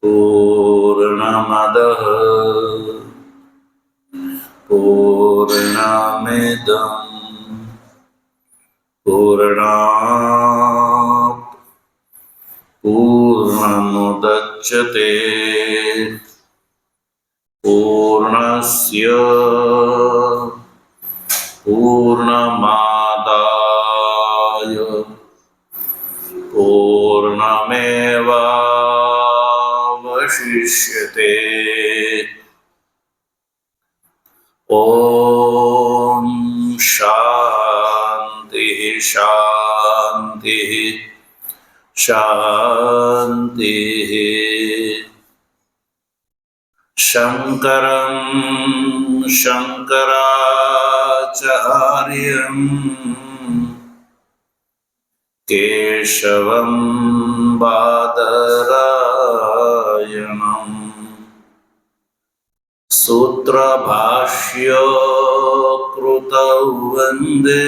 पूर्णमदः पूर्णमिदं पूर्णात् पूर्णमुदच्यते पूर्णस्य पूर्णमादाय पूर्णमेवावशिष्यते। ॐ शान्तिः शान्तिः शान्तिः। शङ्करं शङ्कराचार्यं केशवं बादरायणम् सूत्रभाष्य कृतौ वन्दे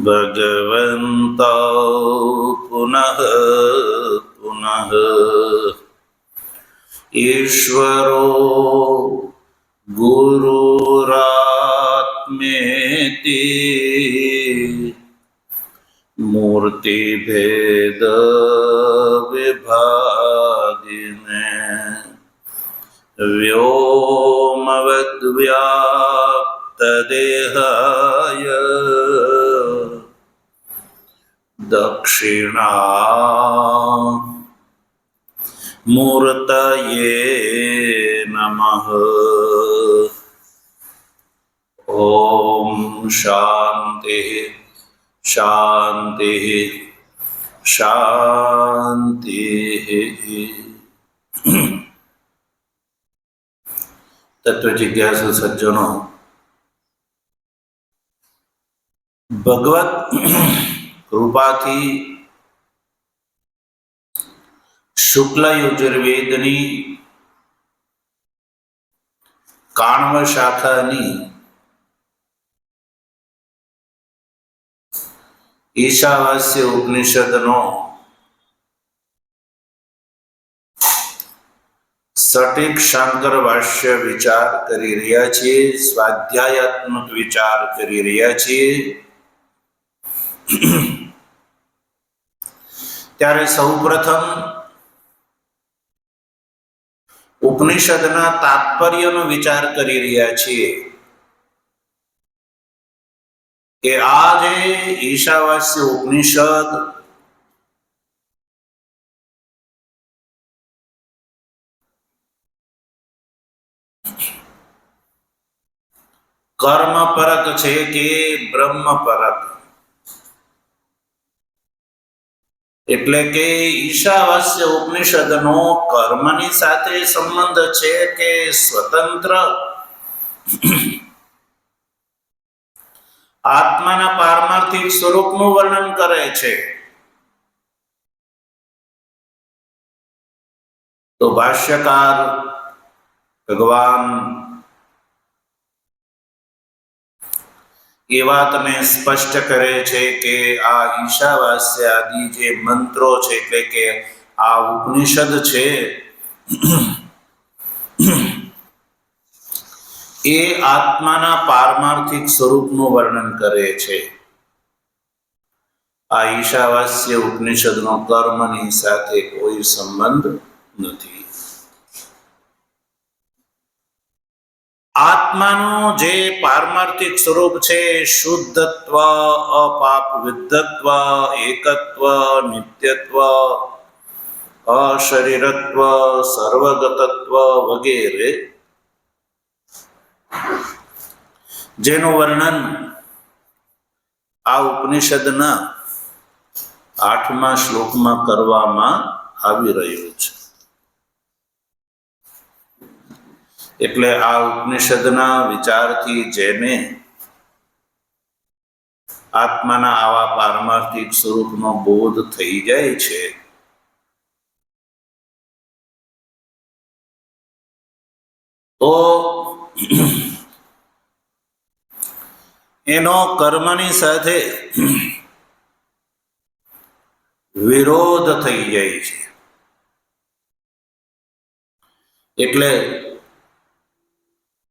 भगवन्तौ पुनः पुनः। ईश्वरो गुरुरात्मेति मूर्तिभेद विभागिने व्योमवद्व्याप्तदेहाय दक्षिणामूर्तये नमः। ॐ शान्तिः शान्तिः शान्तिः। तत्व जिज्ञासु सज्जनों, भगवत कृपाथी शुक्ल यजुर्वेदनी काण्व शाखानी ईशावास्य उपनिषदनो सटीक शांकर भाष्य विचार करी રહ્યા છીએ, સ્વાધ્યાયાત્મક વિચાર કરી રહ્યા છીએ। ત્યારે સૌપ્રથમ ઉપનિષદના તાત્પર્યનો વિચાર કરી રહ્યા છીએ કે આ જે ઈશાવાસ્ય ઉપનિષદ કર્મ પરક છે કે બ્રહ્મ પરક, એટલે કે ઈશાવાસ્ય ઉપનિષદનો કર્મની સાથે સંબંધ છે કે સ્વતંત્ર આત્માના પારમાર્થિક સ્વરૂપનું વર્ણન કરે છે। તો ભાષ્યકાર ભગવાન એ વાતને સ્પષ્ટ કરે છે કે આ ઈશાવાસ્ય આદિ જે મંત્રો છે, એટલે કે આ ઉપનિષદ છે, એ આત્માના પારમાર્થિક સ્વરૂપનું વર્ણન કરે છે। આ ઈશાવાસ્ય ઉપનિષદનો કર્મની સાથે કોઈ સંબંધ નથી। આત્માનું જે પારમાર્થિક સ્વરૂપ છે, શુદ્ધત્વ, અપાપ વિદ્ધત્વ, એકત્વ, નિત્યત્વ, અશરીરત્વ, સર્વગતત્વ વગેરે, જેનું વર્ણન આ ઉપનિષદના 8મા શ્લોકમાં કરવામાં આવી રહ્યું છે। એટલે આ ઉપનિષદના વિચારથી જેને આત્માના આવા પારમાર્થિક સ્વરૂપનો બોધ થઈ જાય છે, તો એનો કર્મની સાથે વિરોધ થઈ જાય છે. એટલે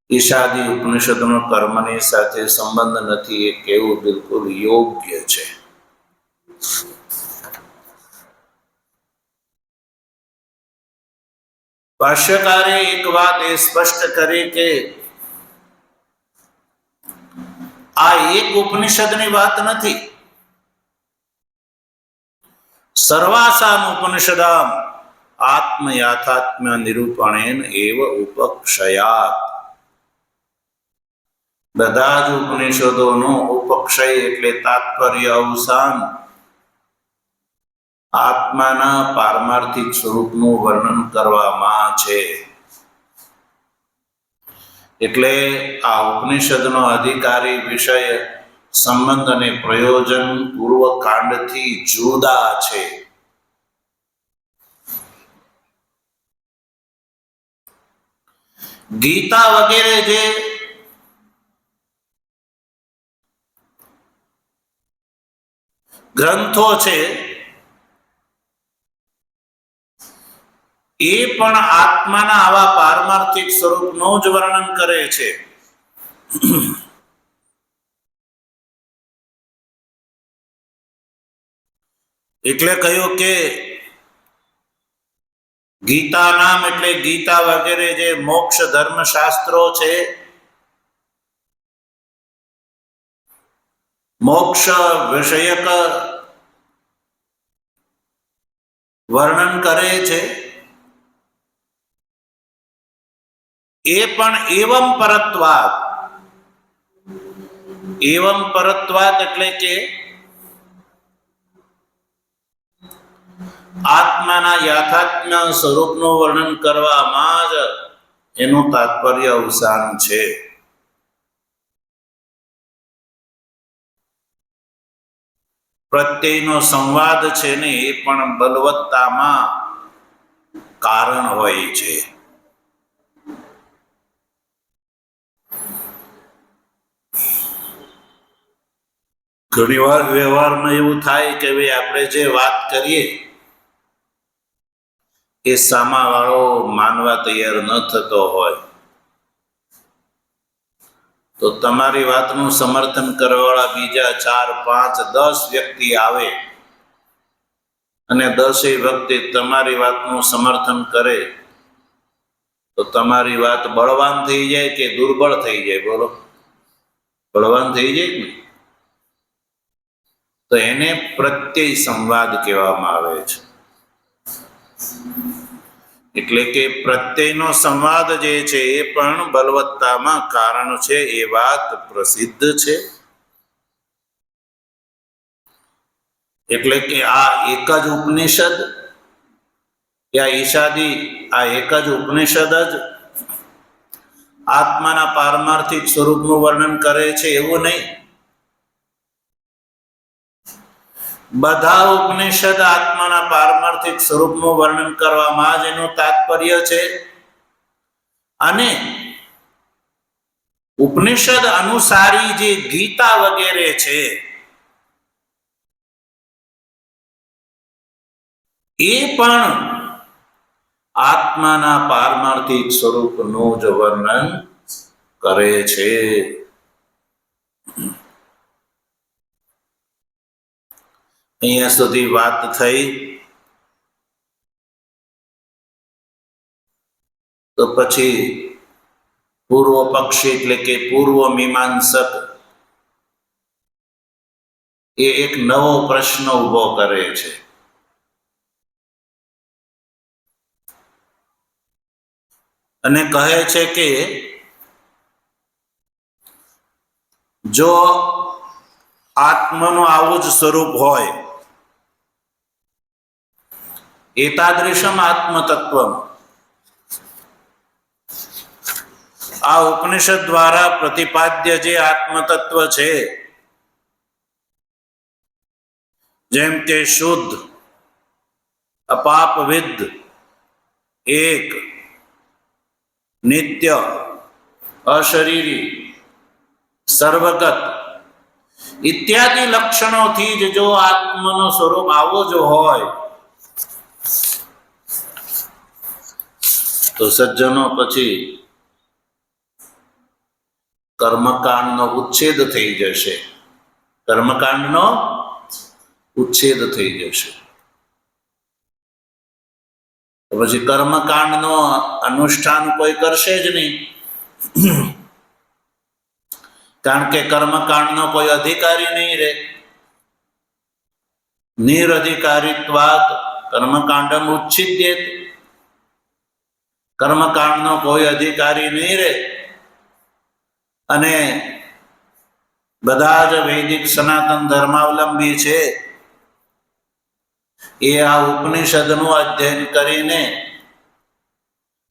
ઈશાદી ઉપનિષદનો કર્મની સાથે સંબંધ નથી એ કહેવું બિલકુલ યોગ્ય છે. ભાષ્યકારે એક વાત એ સ્પષ્ટ કરી કે આ એક ઉપનિષદની વાત નથી. સર્વાસામ ઉપનિષદામ આત્મયાથાત્મ્ય નિરૂપણેન એવ ઉપક્ષયાત. બધા જ ઉપનિષદોનો ઉપક્ષય એટલે તાત્પર્ય અવસાન આત્માના પારમાર્થિક સ્વરૂપનું વર્ણન કરવામાં છે. એટલે આ ઉપનિષદનો અધિકારી વિષય સંબંધ અને પ્રયોજન પૂર્વ કાંડથી જુદા છે. ગીતા વગેરે જે ગ્રંથો છે એ પણ આત્માના આવા પારમાર્થિક સ્વરૂપનું જ વર્ણન કરે છે. એટલે કહ્યું કે ગીતા નામ એટલે ગીતા વગેરે જે મોક્ષ ધર્મ શાસ્ત્રો છે, મોક્ષ વિષયક વર્ણન કરે છે, એ પણ એવમ પરત્વાદ. એવમ પરત્વાદ એટલે કે આત્માના યાથાત્મ્ય સ્વરૂપનું વર્ણન કરવામાં જ એનું તાત્પર્ય અવસાન છે. પ્રત્યેનો સંવાદ છે ને એ પણ બલવત્તામાં કારણ હોય છે. ઘણી વાર વ્યવહારમાં એવું થાય કે ભાઈ આપણે જે વાત કરીએ એ સામાવાળો માનવા તૈયાર ન થતો હોય તો તમારી વાતનું સમર્થન કરવાવાળા બીજા 4, 5, 10 વ્યક્તિ આવે અને 10 વ્યક્તિ તમારી વાતનું સમર્થન કરે તો તમારી વાત બળવાન થઈ જાય કે દુર્બળ થઈ જાય? બોલો, બળવાન થઈ જાય ને. તો એને પ્રત્યય સંવાદ કહેવામાં આવે છે. એટલે કે પ્રત્યયનો સંવાદ જે છે એ પણ બલવત્તામાં કારણ છે, એ વાત પ્રસિદ્ધ છે. એટલે કે આ એક જ ઉપનિષદ યા ઈશાદી આ એક જ ઉપનિષદ જ આત્માના પારમાર્થિક સ્વરૂપનું વર્ણન કરે છે એવું નહીં. બધા ઉપનિષદ આત્માના પારમાર્થિક સ્વરૂપનું વર્ણન કરવામાં જ એનું તાત્પર્ય છે. અને ઉપનિષદ અનુસારી જે ગીતા વગેરે છે એ પણ આત્માના પારમાર્થિક સ્વરૂપનું જ વર્ણન કરે છે. અહીંયા સુધી વાત થઈ. તો પછી પૂર્વ પક્ષી એટલે કે પૂર્વ મીમાંસક એ એક નવો પ્રશ્ન ઉભો કરે છે. અને કહે છે કે જો આત્માનું આવું જ સ્વરૂપ હોય, એતાદૃશમ આત્મતત્વમ, આ ઉપનિષદ દ્વારા પ્રતિપાદ્ય જે આત્મતત્વ છે, જેમ કે શુદ્ધ, અપાપવિદ, એક, નિત્ય, અશરીરી, સર્વગત ઇત્યાદિ લક્ષણોથી જ જો આત્માનું સ્વરૂપ આવો જો હોય તો સજ્જનો પછી કર્મકાંડનો ઉચ્છેદ થઈ જશે. કર્મકાંડનો ઉચ્છેદ થઈ જશે. તો પછી કર્મકાંડનો અનુષ્ઠાન કોઈ કરશે જ નહીં, કારણ કે કર્મકાંડનો કોઈ અધિકારી નહીં રહે. નિરધિકારીત્વાત કર્મકાંડમ ઉચ્છિદ્યેત. કર્મકાંડનો કોઈ અધિકારી નહીં રહે અને બધા જ વૈદિક સનાતન ધર્માવલંબી છે એ આ ઉપનિષદનું અધ્યયન કરીને,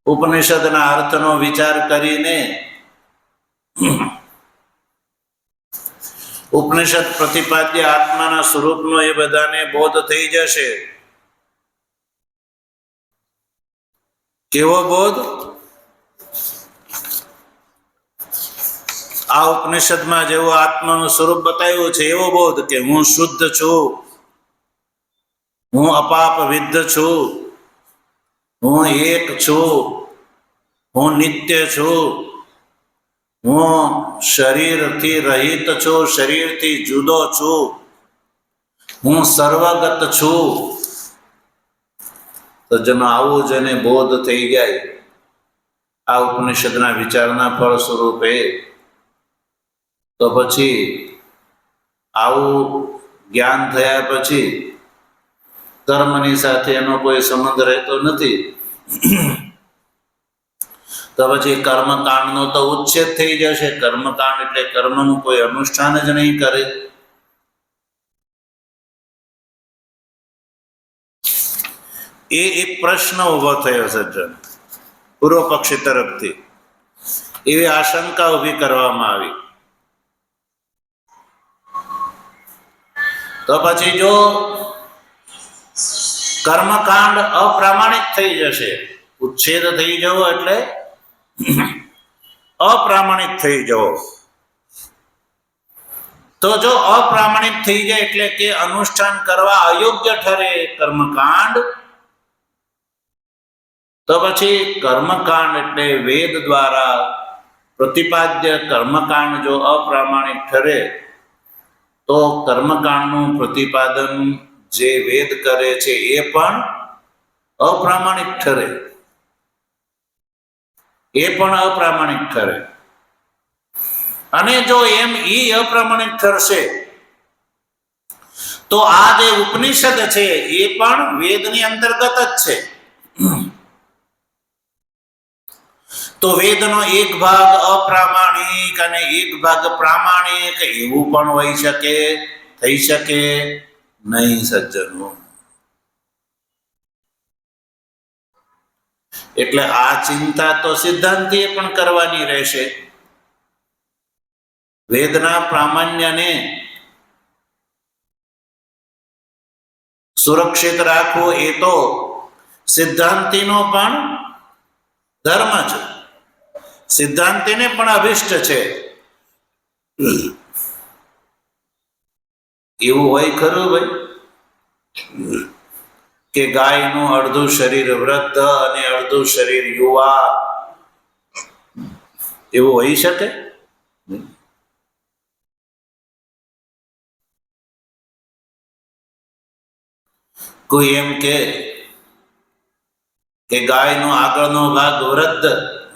ઉપનિષદના અર્થનો વિચાર કરીને ઉપનિષદ પ્રતિપાદ્ય આત્માના સ્વરૂપનો એ બધાને બોધ થઈ જશે. કેવો બોધ? આ ઉપનિષદમાં જેવો આત્માનું સ્વરૂપ બતાવ્યું છે એવો બોધ કે હું શુદ્ધ છું, હું અપાપ વિદ્ધ છું, હું એક છું, હું નિત્ય છું, હું શરીરથી રહિત છું, શરીરથી જુદો છું, હું સર્વગત છું. તો જેનો આવું જેને બોધ થઈ જાય આ ઉપનિષદના વિચારના ફળ સ્વરૂપે, તો પછી આવું જ્ઞાન થયા પછી કર્મની સાથે એનો કોઈ સંબંધ રહેતો નથી. તો પછી કર્મકાંડનો તો ઉચ્છેદ થઈ જશે. કર્મકાંડ એટલે કર્મનું કોઈ અનુષ્ઠાન જ નહીં કરે. એ એક પ્રશ્ન ઉભો થયો સજ્જન પૂર્વ પક્ષી તરફથી. એવી આશંકા ઊભી કરવામાં આવી. તો પછી જો કર્મકાંડ અપ્રામાણિક થઈ જશે, ઉચ્છેદ થઈ જવો એટલે અપ્રામાણિક થઈ જવો. તો જો અપ્રામાણિક થઈ જાય એટલે કે અનુષ્ઠાન કરવા અયોગ્ય ઠરે કર્મકાંડ, તો પછી કર્મકાંડ એટલે વેદ દ્વારા પ્રતિપાદ્ય કર્મકાંડ જો અપ્રામાણિક ઠરે તો કર્મકાંડનું પ્રતિપાદન જે વેદ કરે છે એ પણ અપ્રામાણિક ઠરે. એ પણ અપ્રામાણિક ઠરે. અને જો એમ એ અપ્રામાણિક ઠરશે તો આ જે ઉપનિષદ છે એ પણ વેદની અંતર્ગત જ છે. તો વેદનો એક ભાગ અપ્રામાણિક અને એક ભાગ પ્રામાણિક એવું પણ હોઈ શકે, થઈ શકે નહીં સજ્જનો. એટલે આ ચિંતા તો સિદ્ધાંતીએ પણ કરવાની રહેશે. વેદના પ્રામાણ્યને સુરક્ષિત રાખવું એ તો સિદ્ધાંતીનો પણ ધર્મ છે, સિદ્ધાંતીને પણ અભિષ્ટ છે. એવું હોય ખરું ભાઈ કે ગાયનું અડધું શરીર વૃદ્ધ અને અડધું શરીર યુવા, એવું હોઈ શકે? કોઈ એમ કે ગાયનો આગળનો ભાગ વૃદ્ધ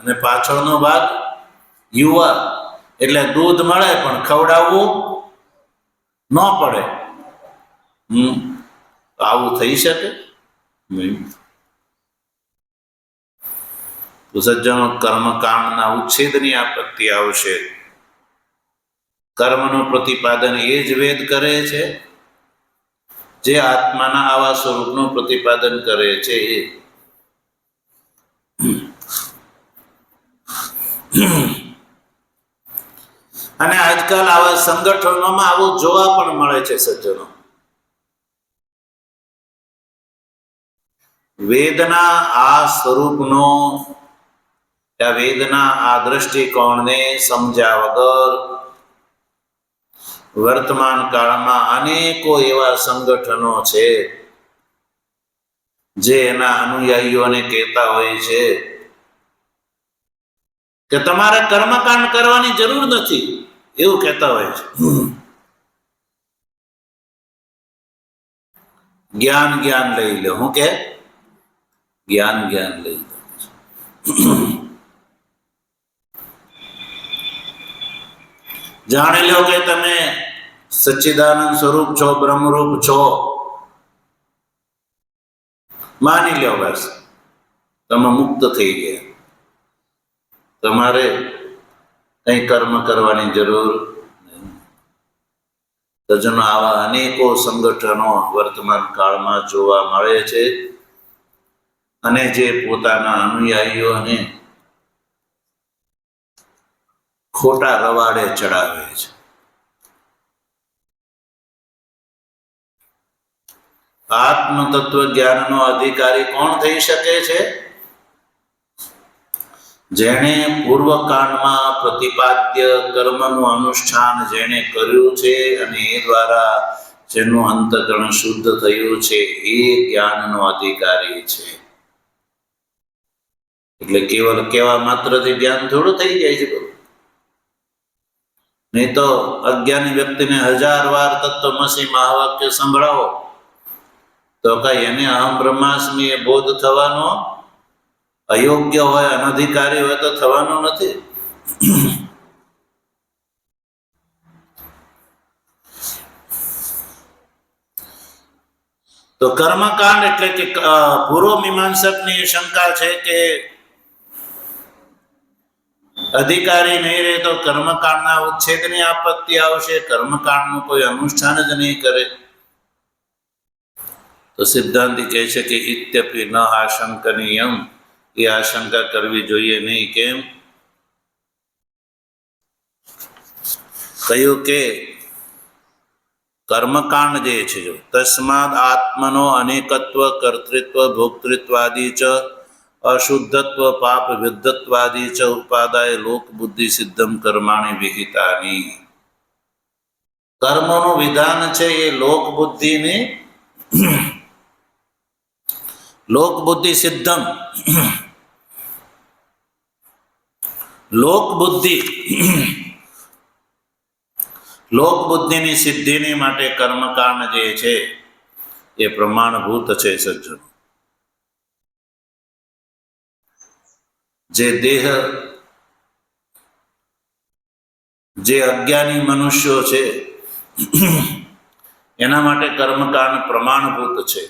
અને પાછળનો ભાગ યુવા, એટલે દૂધ મળે પણ ખવડાવવું ન પડે. આવું થઈ શકે નહીં. તો સજ્જનો કર્મકાંડના ઉચ્છેદની આપત્તિ આવશે. કર્મનું પ્રતિપાદન એ જ વેદ કરે છે જે આત્માના આવા સ્વરૂપનું પ્રતિપાદન કરે છે. અને આજકાલ આવા સંગઠનોમાં આવું જોવા પણ મળે છે સજ્જનો. વેદના આ સ્વરૂપનો, વેદના આ દ્રષ્ટિકોણને સમજ્યા વગર વર્તમાન કાળમાં અનેકો એવા સંગઠનો છે જે એના અનુયાયીઓને કહેતા હોય છે કે તમારે કર્મકાંડ કરવાની જરૂર નથી, એવું કહેતા હોય છે. જ્ઞાન જ્ઞાન લઈ લો. હું કે જ્ઞાન જ્ઞાન લઈ લો. જાણી લો કે તમે સચ્ચિદાનંદ સ્વરૂપ છો, બ્રહ્મરૂપ છો. માની લો, બસ તમે મુક્ત થઈ ગયા. તમારે કઈ કર્મ કરવાની જરૂર નહીં. તજનો આવા અનેકો સંગઠનો વર્તમાન કાળમાં જોવા મળે છે અને જે પોતાના અનુયાયીઓને ખોટા રવાડે ચડાવે છે. આત્મ તત્વ જ્ઞાનનો અધિકારી કોણ થઈ શકે છે? જેણે પૂર્વકાંડમાં પ્રતિપાદ્ય કર્મનું અનુષ્ઠાન જેણે કર્યું છે અને એ દ્વારા જેનું અંતકરણ શુદ્ધ થયું છે, એ જ્ઞાનનો અધિકારી છે. એટલે કેવલ કેવા માત્રથી જ્ઞાન થોડું થઈ જાય છે. નહીં તો અજ્ઞાની વ્યક્તિને 1000 વાર તત્વમસી મહાવાક્ય સંભળાવો તો કઈ એને અહમ બ્રહ્માસ્મિ એ બોધ થવાનો અયોગ્ય હોય, અનધિકારી હોય તો થવાનો નથી. તો કર્મકાંડ એટલે કે પૂર્વ મીમાંસકની શંકા છે કે અધિકારી નહીં રહે તો કર્મકાંડના ઉચ્છેદની આપત્તિ આવશે, કર્મકાંડનું કોઈ અનુષ્ઠાન જ નહીં કરે. તો સિદ્ધાંતી કહે છે કે ઇત્યપિ ન આશંકનીયમ, એ આશંકા કરવી જોઈએ નહીં. કેમ? કહ્યું કે કર્મકાંડ જે છે, તસ્માદ આત્મનો અનેકત્વ, કર્તૃત્વ, ભોક્તૃત્વાદી ચ અશુદ્ધત્વ, પાપ વિદ્ધત્વાદી ચ ઉપાદાય લોક બુદ્ધિ સિદ્ધમ કર્માણી વિહિતાની. કર્મનું વિધાન છે એ લોક બુદ્ધિની, લોક બુદ્ધિ સિદ્ધમ, લોક બુદ્ધિ, લોક બુદ્ધિની સિદ્ધિની માટે કર્મકાંડ જે છે એ પ્રમાણભૂત છે. સજ્જનો, જે દેહ, જે અજ્ઞાની મનુષ્યો છે એના માટે કર્મકાંડ પ્રમાણભૂત છે.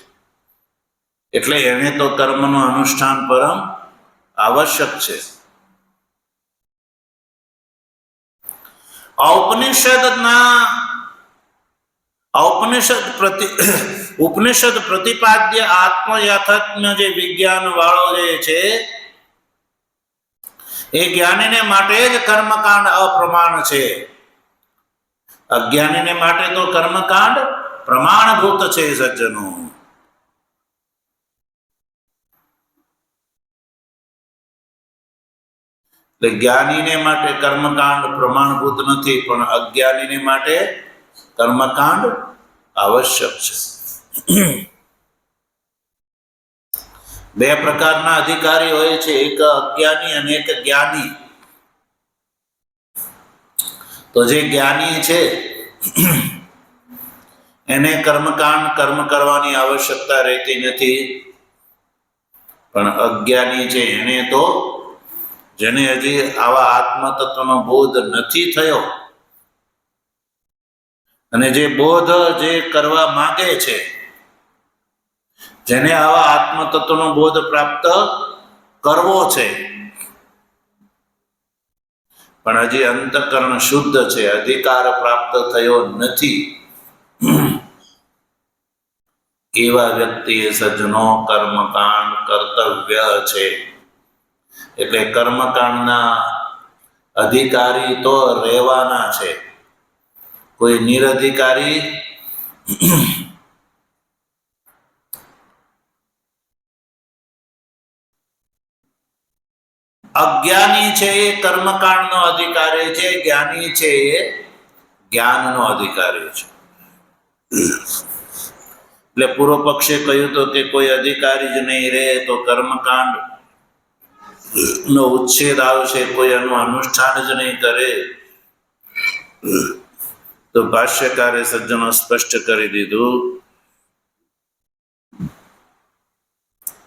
એટલે એને તો કર્મનું અનુષ્ઠાન પરમ આવશ્યક છે. ઉપનિષદ પ્રતિપાદ્ય આત્મ યાથાત્મ્ય જે વિજ્ઞાન વાળો જે છે એ જ્ઞાનીને માટે જ કર્મકાંડ અપ્રમાણ છે. અજ્ઞાનીને માટે તો કર્મકાંડ પ્રમાણભૂત છે. સજ્જનો, એટલે જ્ઞાનીને માટે કર્મકાંડ પ્રમાણભૂત નથી, પણ અજ્ઞાનીને માટે કર્મકાંડ આવશ્યક છે. બે પ્રકારના અધિકારી હોય છે, એક અજ્ઞાની અને એક જ્ઞાની. તો જે જ્ઞાની છે એને કર્મકાંડ કર્મ કરવાની આવશ્યકતા રહેતી નથી, પણ અજ્ઞાની છે એને તો, જેને હજી આવા આત્મતત્વનો બોધ નથી થયો અને જે બોધ જે કરવા માંગે છે, જેને આવા આત્મતત્વનો બોધ પ્રાપ્ત કરવો છે, પણ હજી અંતઃકરણ શુદ્ધ છે, અધિકાર પ્રાપ્ત થયો નથી, એવા વ્યક્તિએ સજ્જનો કર્મકાંડ કર્તવ્ય છે. એટલે કર્મકાંડના અધિકારી તો રહેવાના છે. કોઈ નિરધિકારી અજ્ઞાની છે એ કર્મકાંડનો અધિકારી છે, જ્ઞાની છે એ જ્ઞાનનો અધિકારી છે. એટલે પૂર્વ પક્ષે કહ્યું તો કે કોઈ અધિકારી જ નહીં રહે તો કર્મકાંડ નો ઉચ્છેદ આવશે, કોઈ એનું અનુષ્ઠાન જ નહીં કરે. તો ભાષ્યકારે સજ્જનો સ્પષ્ટ કરી દીધું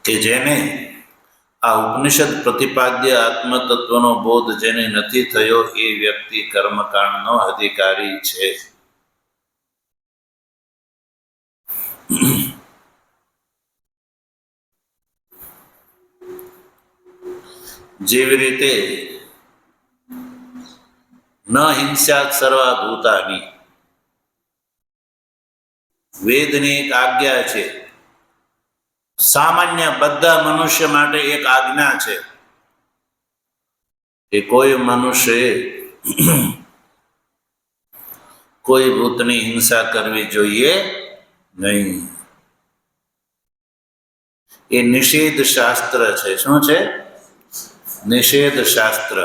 કે જેને આ ઉપનિષદ પ્રતિપાદ્ય આત્મતત્વનો બોધ જેને નથી થયો એ વ્યક્તિ કર્મકાંડનો અધિકારી છે. જેવી રીતે ન હિંસ્યાત સર્વા ભૂતાની વેદની એક આજ્ઞા છે, સામાન્ય બધા મનુષ્ય માટે એક આજ્ઞા છે કે કોઈ મનુષ્ય કોઈ ભૂતની હિંસા કરવી જોઈએ નહીં. એ નિષેધ શાસ્ત્ર છે. શું છે? નિષેધ શાસ્ત્ર.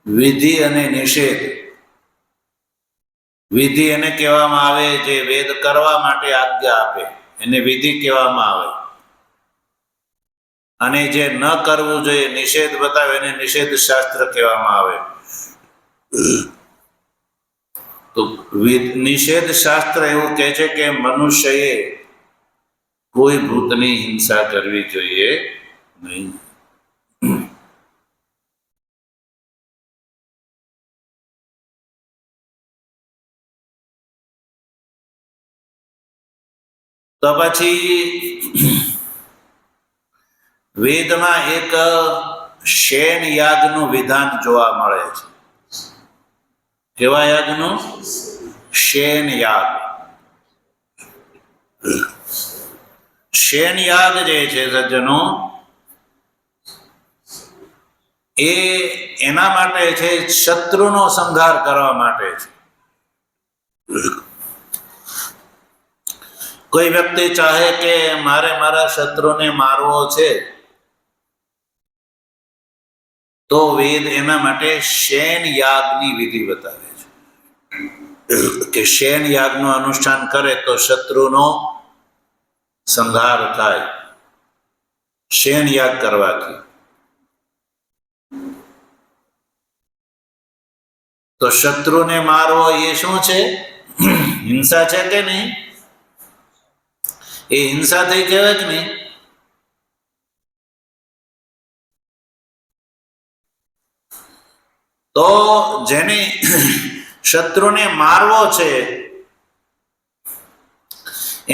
વિધિ અને નિષેધ. વિધિ એને કહેવામાં આવે જે વેદ કરવા માટે આજ્ઞા આપે એને વિધિ કહેવામાં આવે, અને જે ન કરવું જોઈએ નિષેધ બતાવે એને નિષેધ શાસ્ત્ર કહેવામાં આવે. તો નિષેધ શાસ્ત્ર એવું કહે છે કે મનુષ્યએ કોઈ ભૂતની હિંસા કરવી જોઈએ નહીં. તો પછી વેદમાં એક શેન યાગનું વિધાન જોવા મળે છે. કેવા યાગનું? શેન યાગ. શેન યાગ જે છે સજ્જનો એ એના માટે છે, શત્રુનો સંહાર કરવા માટે છે. કોઈ વ્યક્તિ ચાહે કે મારે મારા શત્રુને મારવો છે તો વેદ એના માટે શેન યાગની વિધિ બતાવે છે કે શેન યાગનું અનુષ્ઠાન કરે તો શત્રુનો સંહાર થાય શેન યાગ કરવાથી. તો શત્રુને મારવો એ શું છે? હિંસા છે કે નહીં? એ હિંસા થઈ કહેવાય કે નહીં? તો જેને શત્રુને મારવો છે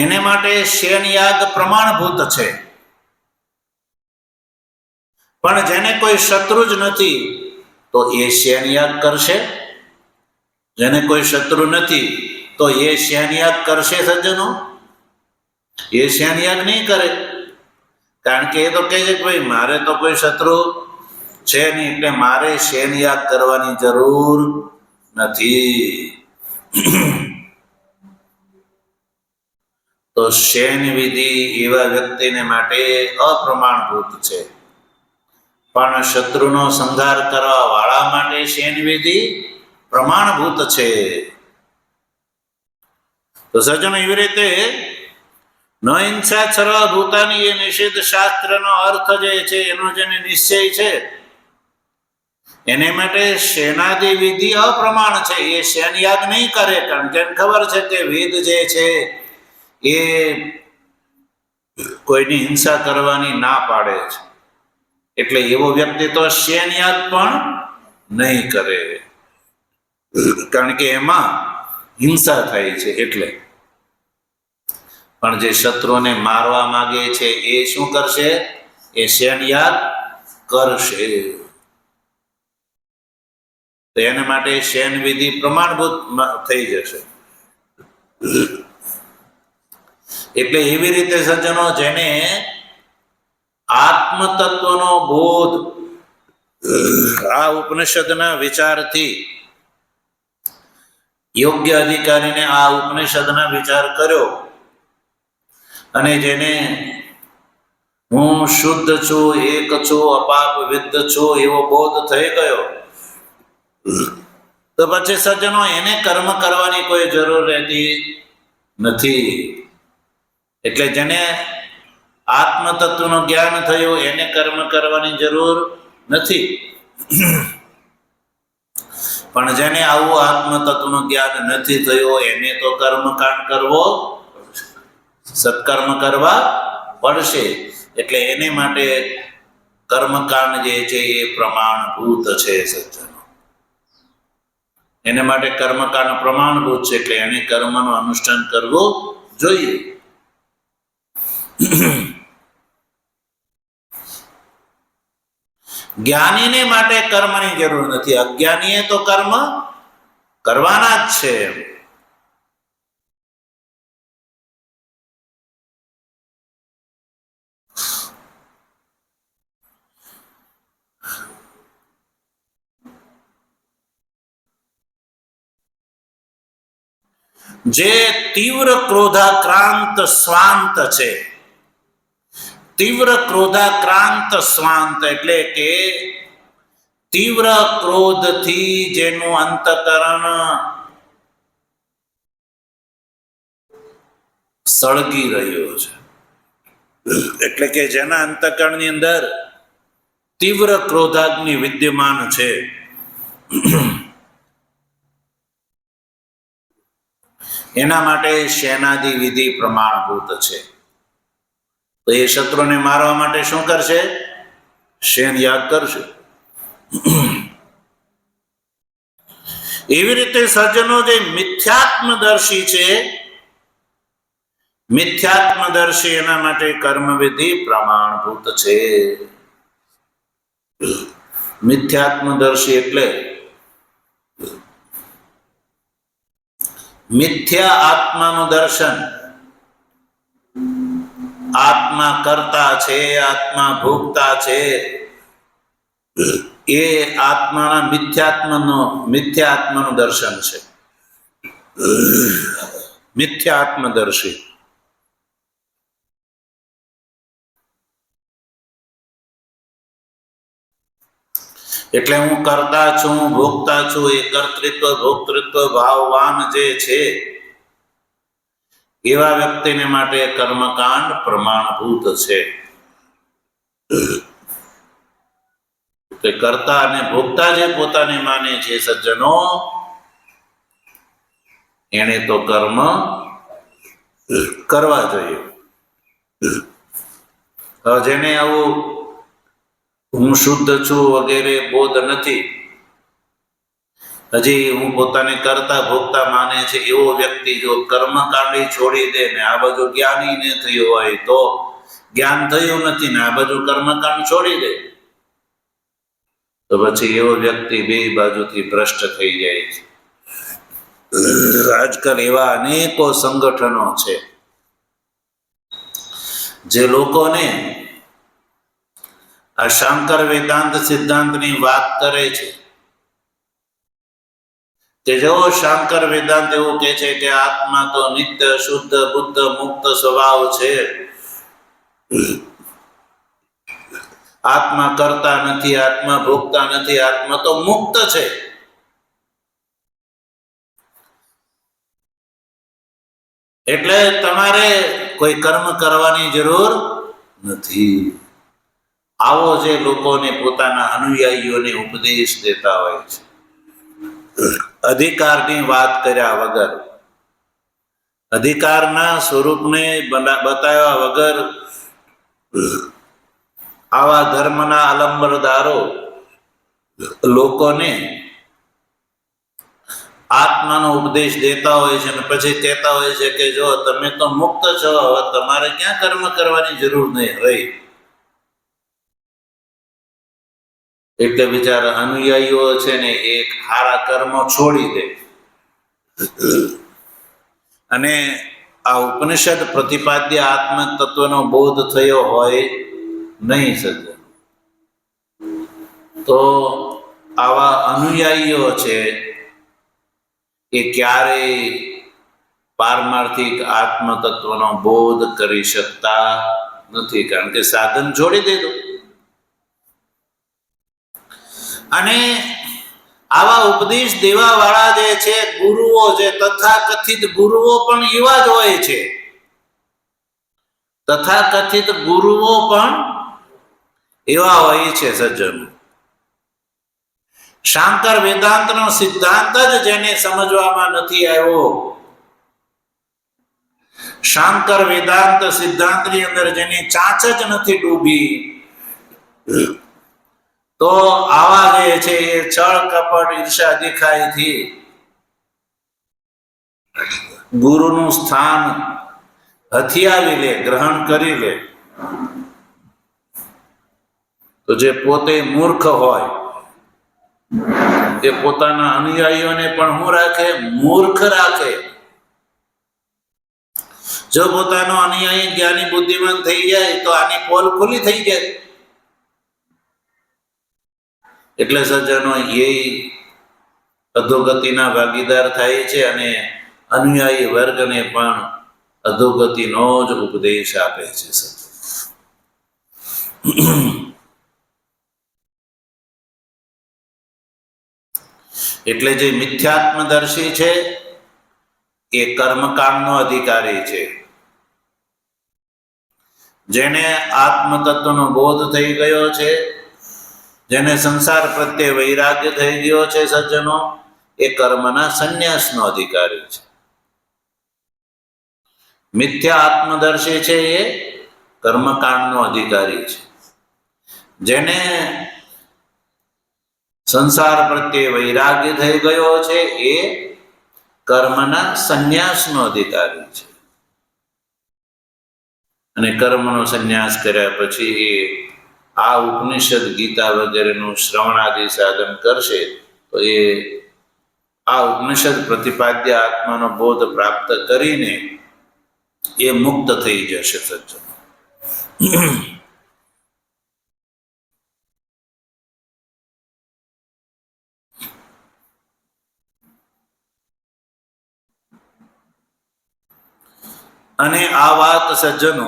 એને માટે શેનયાગ પ્રમાણભૂત છે. પણ જેને કોઈ શત્રુ જ નથી તો એ શેનયાગ કરશે? જેને કોઈ શત્રુ નથી તો એ શેનયાગ કરશે સજ્જનો? એ શેનયાગ નહીં કરે. કારણ કે એ તો કહે છે કે ભાઈ મારે તો કોઈ શત્રુ છે નહીં એટલે મારે શેનયાગ કરવાની જરૂર નથી. તો શેન વિધિ એવા વ્યક્તિને માટે અપ્રમાણભૂત છે, પણ શત્રુનો સંહાર કરવા વાળા માટે શેન વિધિ પ્રમાણભૂત છે. તો સજ્જનો એવી રીતે ન હિંસા સર્વભૂતાની એ નિષેધ શાસ્ત્રનો અર્થ જે છે એનો જેને નિશ્ચય છે એને માટે શેનાદિ વિધિ અપ્રમાણ છે. એ શેનયાગ નહીં કરે કારણ કે ખબર છે કે વેદ જે છે એ કોઈની હિંસા કરવાની ના પાડે છે, એટલે એવો વ્યક્તિ તો શેનયાગ પણ નહીં કરે કારણ કે એમાં હિંસા થાય છે. એટલે પણ જે શત્રુને મારવા માંગે છે એ શું કરશે? એ શેનયાગ કરશે. તો એના માટે શેન વિધિ પ્રમાણભૂત થઈ જશે. એટલે એવી રીતે સજ્જનો જેને આત્મતત્વનો બોધ આ ઉપનિષદના વિચારથી યોગ્ય અધિકારીને આ ઉપનિષદના વિચાર કર્યો અને જેને હું શુદ્ધ છું, એક છું, અપાપ વિદ્ધ છું એવો બોધ થઈ ગયો તો પછી સજ્જનો એને કર્મ કરવાની કોઈ જરૂર રહેતી નથી. એટલે જેને આત્મ તત્વનું જ્ઞાન થયું એને કર્મ કરવાની જરૂર નથી. પણ જેને આવું આત્મ તત્વનું જ્ઞાન નથી થયું એને તો કર્મકાંડ કરવો, સત્કર્મ કરવા પડશે. એટલે એને માટે કર્મકાંડ જે છે એ પ્રમાણભૂત છે સજ્જનો. એને માટે કર્મકાંડ પ્રમાણભૂત છે, એટલે એને કર્મનું અનુષ્ઠાન કરવું જોઈએ. જ્ઞાનીને માટે કર્મની જરૂર નથી, અજ્ઞાનીએ તો કર્મ કરવાના જ છે. જે તીવ્ર ક્રોધાક્રાંત સ્વાંત છે, તીવ્ર ક્રોધાક્રાંત સ્વાંત એટલે કે તીવ્ર ક્રોધથી જેનું અંતકરણ સળગી રહ્યું છે, એટલે કે જેના અંતકરણની અંદર તીવ્ર ક્રોધાગ્નિ વિદ્યમાન છે, એના માટે સેનાદિ વિધિ પ્રમાણભૂત છે. તો એ શત્રુને મારવા માટે શું કરશે? શેન યાગ કરશે. એવી રીતે સજ્જનો જે મિથ્યાત્મદર્શી છે, મિથ્યાત્મદર્શી એના માટે કર્મવિધિ પ્રમાણભૂત છે. મિથ્યાત્મદર્શી એટલે મિથ્યા આત્માનું દર્શન. આત્મા કરતા છે, આત્મા ભોગતા છે, એ આત્માના મિથ્યાત્માનું દર્શન છે. મિથ્યાત્મદર્શી એટલે હું કરતા છું, ભોગતા છું, એ કર્તૃત્વ ભોક્તૃત્વ ભાવવાન જે છે એવા વ્યક્તિને માટે કર્મકાંડ પ્રમાણભૂત છે. તે કરતા અને ભોગતા જે પોતાને માને છે સજ્જનો, એને તો કર્મ કરવા જોઈએ. જેને આવું હું શુદ્ધ છું વગેરે બોધ નથી, હજી હું પોતાને કરતા ભોગતા માને છે એવો વ્યક્તિ જો કર્મકાંડી છોડી દે ને આ બાજુ જ્ઞાની ને થયું હોય, તો જ્ઞાન થયું નથી ને આ બાજુ કર્મકાંડ છોડી દે, તો પછી એવો વ્યક્તિ બે બાજુથી ભ્રષ્ટ થઈ જાય છે. આજકાલ એવા અનેકો સંગઠનો છે જે લોકોને આ શંકર વેદાંત સિદ્ધાંતની વાત કરે છે. કે જો શંકર વેદાંત એવું કહે છે કે આત્મા તો નિત્ય શુદ્ધ બુદ્ધ મુક્ત સ્વભાવ છે, આત્મા કરતા નથી, આત્મા ભોગતા નથી, આત્મા તો મુક્ત છે. એટલે તમારે કોઈ કર્મ કરવાની જરૂર નથી. આવો જે લોકોને પોતાના અનુયાયીઓને ઉપદેશ દેતા હોય છે, અધિકારની વાત કર્યા વગર, અધિકારના સ્વરૂપને બતાવ્યા વગર આવા ધર્મના અલંબરદારો લોકોને આત્માનો ઉપદેશ દેતા હોય છે અને પછી કહેતા હોય છે કે જો તમે તો મુક્ત છો, હવે તમારે ક્યાં કર્મ કરવાની જરૂર નહીં રહી. એટલે બિચારા અનુયાયીઓ છે ને એ સારા કર્મો છોડી દે અને આ ઉપનિષદ પ્રતિપાદ્ય આત્મ તત્વનો બોધ થયો હોય નહીં સજ્જન, તો આવા અનુયાયીઓ છે એ ક્યારેય પારમાર્થિક આત્મ તત્વનો બોધ કરી શકતા નથી, કારણ કે સાધન છોડી દીધું. અને આવા ઉપદેશ દેવા વાળા જે છે ગુરુઓ, જે તથાકથિત ગુરુઓ પણ એવા જ હોય છે. તથાકથિત ગુરુઓ પણ એવા હોય છે સજ્જનો. શાંકર વેદાંતનો સિદ્ધાંત જ જેને સમજવામાં નથી આવ્યો, શાંકર વેદાંત સિદ્ધાંતની અંદર જેની ચાંચ જ નથી ડૂબી, તો આવા જે છે એ છળ કપટ ઈર્ષા દેખાયથી ગુરુનું સ્થાન હથિયાવી લે, ગ્રહણ કરી લે, તો જે પોતે મૂર્ખ હોય તે પોતાના અનુયાયીઓને પણ શું રાખે? મૂર્ખ રાખે. જો પોતાનો અનુયાયી જ્ઞાની બુદ્ધિમાન થઈ જાય તો આની પોલ ખુલ્લી થઈ જાય. એટલે સજ્જનો એ અધોગતિના ભાગીદાર થાય છે અને અનુયાયી વર્ગને પણ અધોગતિનો જ ઉપદેશ આપે છે. એટલે જે મિથ્યાત્મદર્શી છે એ કર્મકાંડનો અધિકારી છે. જેને આત્મતત્વનો બોધ થઈ ગયો છે, જેને સંસાર પ્રત્યે વૈરાગ્ય થઈ ગયો છે સજ્જનો, એ કર્મના સંન્યાસનો અધિકારી છે. મિથ્યા આત્મદર્શી છે એ કર્મકાંડનો અધિકારી છે. જેને સંસાર પ્રત્યે વૈરાગ્ય થઈ ગયો છે એ કર્મના સંન્યાસનો અધિકારી છે. અને કર્મનો સંન્યાસ કર્યા પછી એ આ ઉપનિષદ, ગીતા વગેરેનું શ્રવણાદિ સાધન કરશે તો એ આ ઉપનિષદ પ્રતિપાદ્ય આત્માનો બોધ પ્રાપ્ત કરીને એ મુક્ત થઈ જશે સજ્જનો. અને આ વાત સજ્જનો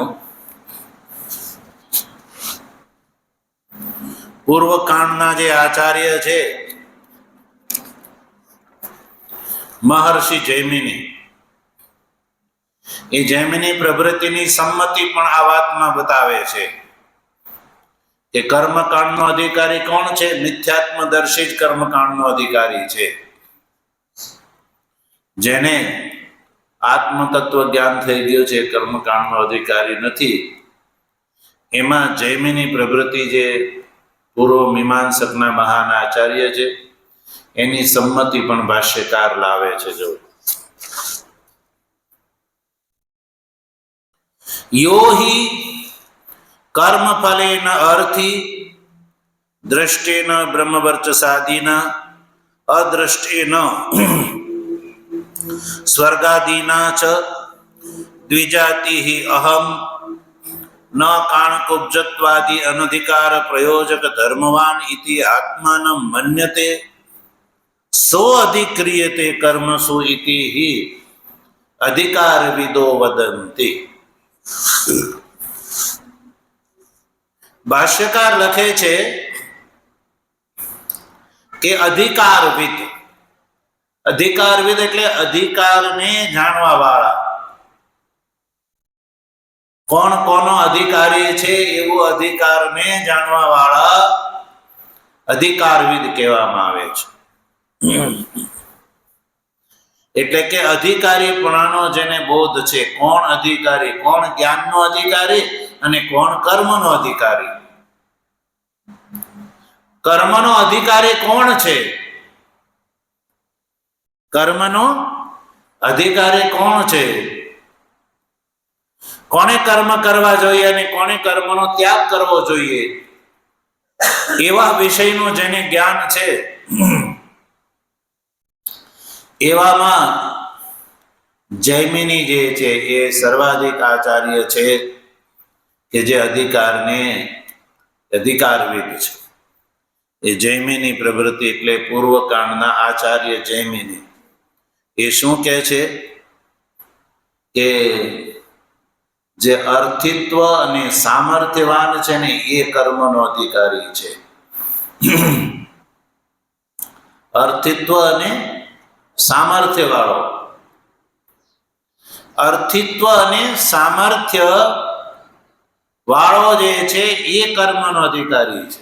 પૂર્વકાંડના જે આચાર્ય છે મહર્ષિ જૈમિની, એ જૈમિની પ્રવૃત્તિની સંમતિ પણ આ વાતમાં બતાવે છે કે કર્મકાંડનો અધિકારી કોણ છે? મિથ્યાત્મદર્શી જ કર્મકાંડનો અધિકારી છે. જેને આત્મતત્વ જ્ઞાન થઈ ગયું છે, કર્મકાંડનો અધિકારી નથી. એમાં જૈમિની પ્રવૃત્તિ જે પૂર્વ મીમાંસકના મહાન આચાર્ય છે એની સંમતિ પણ ભાષ્યકાર લાવે છે. જો યો હિ કર્મફલેન અર્થી દ્રષ્ટેન બ્રહ્મવર્ચસાદિન અદ્રષ્ટેન સ્વર્ગાદિના ચ દ્વિજાતિ અહમ ન કાણકુબ્જત્વાદિ અનધિકાર પ્રયોજક ધર્મવાન ઇતિ આત્માન મન્યતે સો અધિક્રિયતે કર્મસુ ઇતિ હિ અધિકારવિદો વદંતિ. ભાષ્યકાર લખે છે કે અધિકારવિદ, અધિકારવિદ એટલે અધિકારને જાણવા વાળા. કોણ કોનો અધિકારી છે એવું અધિકારને જાણવા વાળા અધિકારવિદ કહેવામાં આવે છે. એટલે કે અધિકારીપણાનો જેને બોધ છે, કોણ અધિકારી, કોણ જ્ઞાનનો અધિકારી અને કોણ કર્મનો અધિકારી. કર્મનો અધિકારી કોણ છે? કર્મનો અધિકારી કોણ છે? કોને કર્મ કરવા જોઈએ અને કોને કર્મનો ત્યાગ કરવો જોઈએ એવા વિષયનું જેને જ્ઞાન છે, એવામાં જૈમિની જે છે એ સર્વાધિક આચાર્ય છે કે જે અધિકારવિદ છે. એ જૈમિની પ્રવૃત્તિ એટલે પૂર્વકાંડના આચાર્ય જૈમિની એ શું કહે છે કે જે અર્થિત્વ અને સામર્થ્યવાન છે ને એ કર્મનો અધિકારી છે. અર્થિત્વ અને સામર્થ્ય વાળો. અર્થિત્વ અને સામર્થ્ય વાળો જે છે એ કર્મનો અધિકારી છે.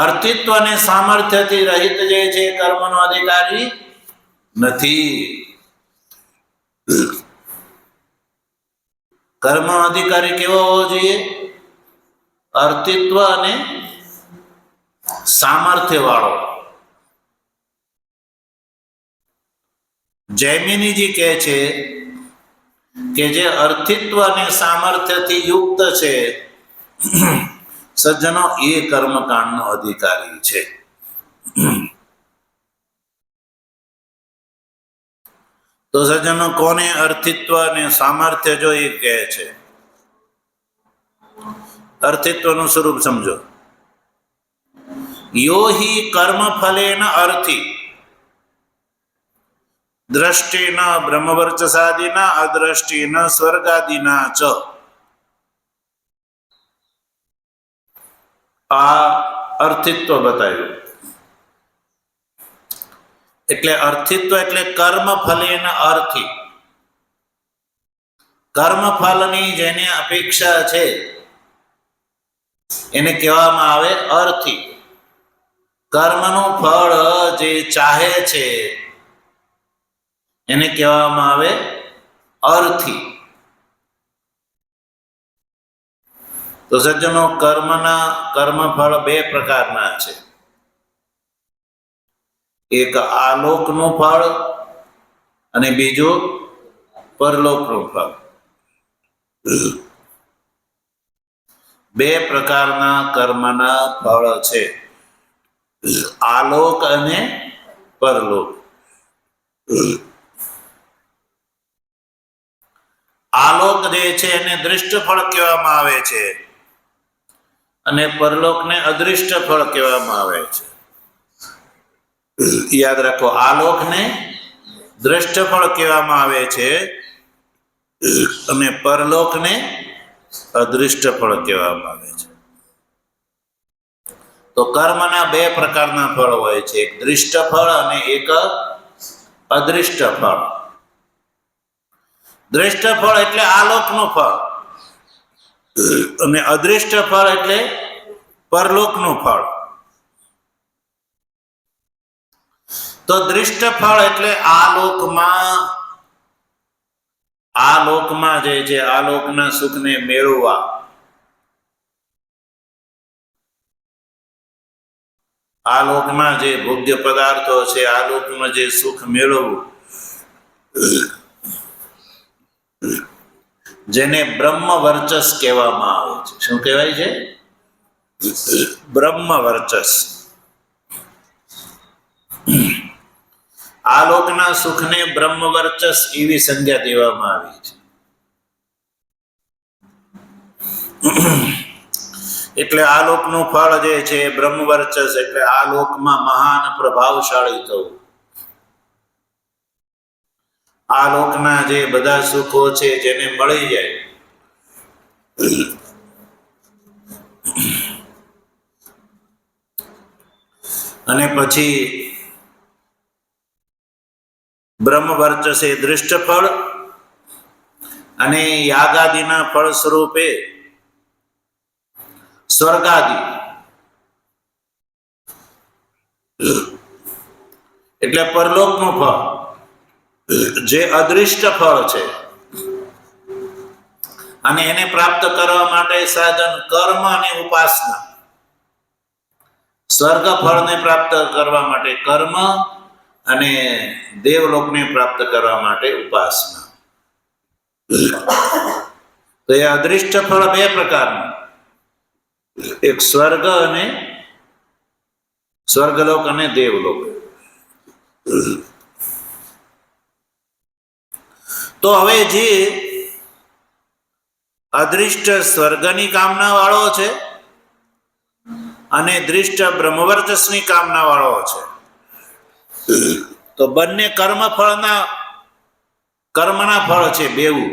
અર્થિત્વ અને સામર્થ્યથી રહિત જે છે એ કર્મનો અધિકારી નથી. કર્મનો અધિકારી કેવો હોવો જોઈએ? અર્થિત્વ અને સામર્થ્ય વાળો. જૈમિનીજી કહે છે કે જે અર્થિત્વ અને સામર્થ્યથી યુક્ત છે સજ્જનો, એ કર્મકાંડનો અધિકારી છે. તો સજ્જનો, કોને અર્થિત્વ અને સામર્થ્ય જો એ કહે છે? અર્થિત્વનું સ્વરૂપ સમજો. યો હિ કર્મ ફલેન અર્થી દ્રષ્ટિના બ્રહ્મવર્ચસાદિના અદ્રષ્ટિના સ્વર્ગાદિના ચ. આ અર્થિત્વ બતાવ્યું. એટલે અર્થિત્વ એટલે કર્મ ફલેન અર્થી. કર્મફળની જેને અપેક્ષા છે એને કહેવામાં આવે અર્થી. કર્મનું ફળ જે ચાહે છે એને કહેવામાં આવે અર્થી. તો સજ્જનો, કર્મફળ બે પ્રકારના છે. એક આલોકનું ફળ અને બીજું પરલોકનું ફળ. બે પ્રકારના કર્મના ફળ છે, આલોક અને પરલોક. આલોક જે છે એને દૃષ્ટ ફળ કહેવામાં આવે છે અને પરલોકને અદૃષ્ટ ફળ કહેવામાં આવે છે. યાદ રાખો, આલોકને દ્રષ્ટ ફળ કહેવામાં આવે છે અને પરલોકને અદૃષ્ટ ફળ કહેવામાં આવે છે. તો કર્મના બે પ્રકારના ફળ હોય છે, એક દૃષ્ટ ફળ અને એક અદૃષ્ટ ફળ. દૃષ્ટ ફળ એટલે આલોકનું ફળ અને અદૃષ્ટ ફળ એટલે પરલોકનું ફળ. તો દૃષ્ટ ફળ એટલે આલોકમાં જે છે આલોકના સુખને મેળવવા. આલોકના જે ભોગ્ય પદાર્થો છે, આલોકમાં જે સુખ મેળવવું, જેને બ્રહ્મ વર્ચસ કહેવામાં આવે છે. શું કહેવાય છે? બ્રહ્મ વર્ચસ. આલોકના સુખને બ્રહ્મ વર્ચસ એવી સંજ્ઞા દેવામાં આવી છે. એટલે આલોકનું ફળ જે છે બ્રહ્મ વર્ચસ એટલે આલોકમાં મહાન પ્રભાવશાળી થવું. આલોકના જે બધા સુખો છે જેને મળી જાય, અને પછી બ્રહ્મ વર્ચસે દૃષ્ટ ફળ અને યાગાદિના ફળ સ્વરૂપે સ્વર્ગાદિ એટલે પરલોકનું ફળ, જે અદૃષ્ટ ફળ છે અને એને પ્રાપ્ત કરવા માટે સાધન કર્મ અને ઉપાસના. સ્વર્ગ ફળને પ્રાપ્ત કરવા માટે કર્મ અને દેવલોકને પ્રાપ્ત કરવા માટે ઉપાસના. તો એ અદૃષ્ટ ફળ બે પ્રકારનું, એક સ્વર્ગલોક અને દેવલોક. તો હવે જે અદૃષ્ટ સ્વર્ગની કામના વાળો છે અને દૃષ્ટ બ્રહ્મવર્ચસની કામના વાળો છે, તો બંને કર્મના ફળ છે. બેવું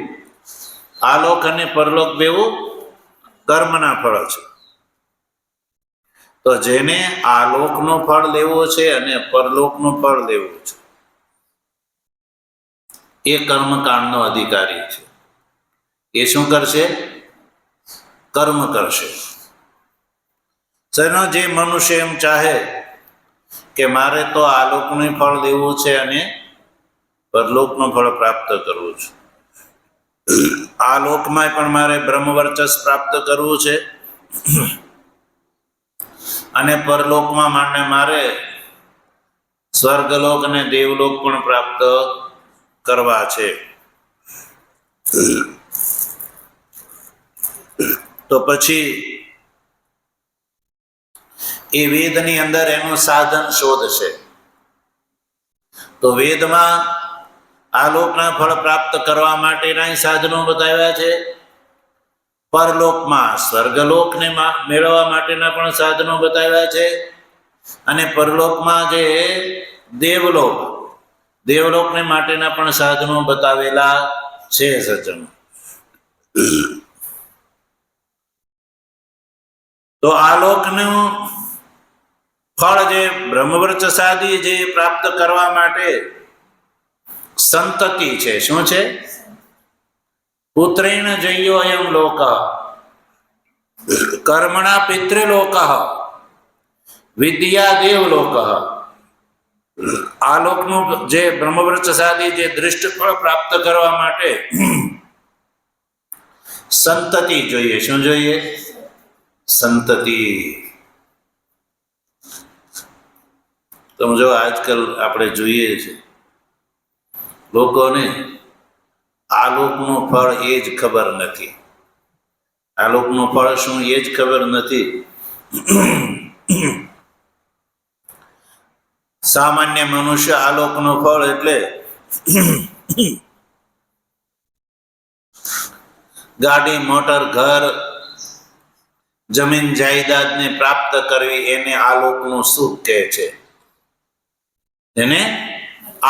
આલોક અને પરલોક બેવું કર્મના ફળ છે. તો જેને આ લોકનું ફળ લેવું છે અને પરલોકનું ફળ લેવું છે એ કર્મકાંડનો અધિકારી છે. એ શું કરશે? કર્મ કરશે. ચલો, જે મનુષ્ય એમ ચાહે કે મારે તો આ લોકનું ફળ લેવું છે અને પરલોકનું ફળ પ્રાપ્ત કરવું છે, આ લોકમાં પણ મારે બ્રહ્મવર્ચસ પ્રાપ્ત કરવું છે અને પરલોકમાં મારે સ્વર્ગલોક અને દેવલોક પણ પ્રાપ્ત કરવા છે. તો પછી એ વેદની અંદર એનું સાધન શોધશે. તો વેદમાં આ લોકના ફળ પ્રાપ્ત કરવા માટેના સાધનો બતાવ્યા છે, પરલોકમાં સ્વર્ગલોકને મેળવવા માટેના પણ સાધનો બતાવ્યા છે, અને પરલોકમાં જે દેવલોકને માટેના પણ સાધનો બતાવેલા છે. સજ્જનો, તો આ લોકનું ફળ જે બ્રહ્મવર્ચસાદી જે પ્રાપ્ત કરવા માટે સંતતિ છે. શું છે? પુત્રેણ જયો અયમ લોક કર્મણા પિતૃલોક વિદ્યા દેવલોક. આ લોકનું જે બ્રહ્મવર્ચસાદી જે દૃષ્ટ ફળ પ્રાપ્ત કરવા માટે સંતતિ જોઈએ. શું જોઈએ? સંતતિ. તમે જો આજકાલ આપણે જોઈએ છે, લોકોને આ લોકનું ફળ એ જ ખબર નથી. આ લોકનું ફળ શું એ જ ખબર નથી. સામાન્ય મનુષ્ય આ લોકનું ફળ એટલે ગાડી, મોટર, ઘર, જમીન જાયદાદને પ્રાપ્ત કરવી એને આ લોકનું સુખ કહે છે. એને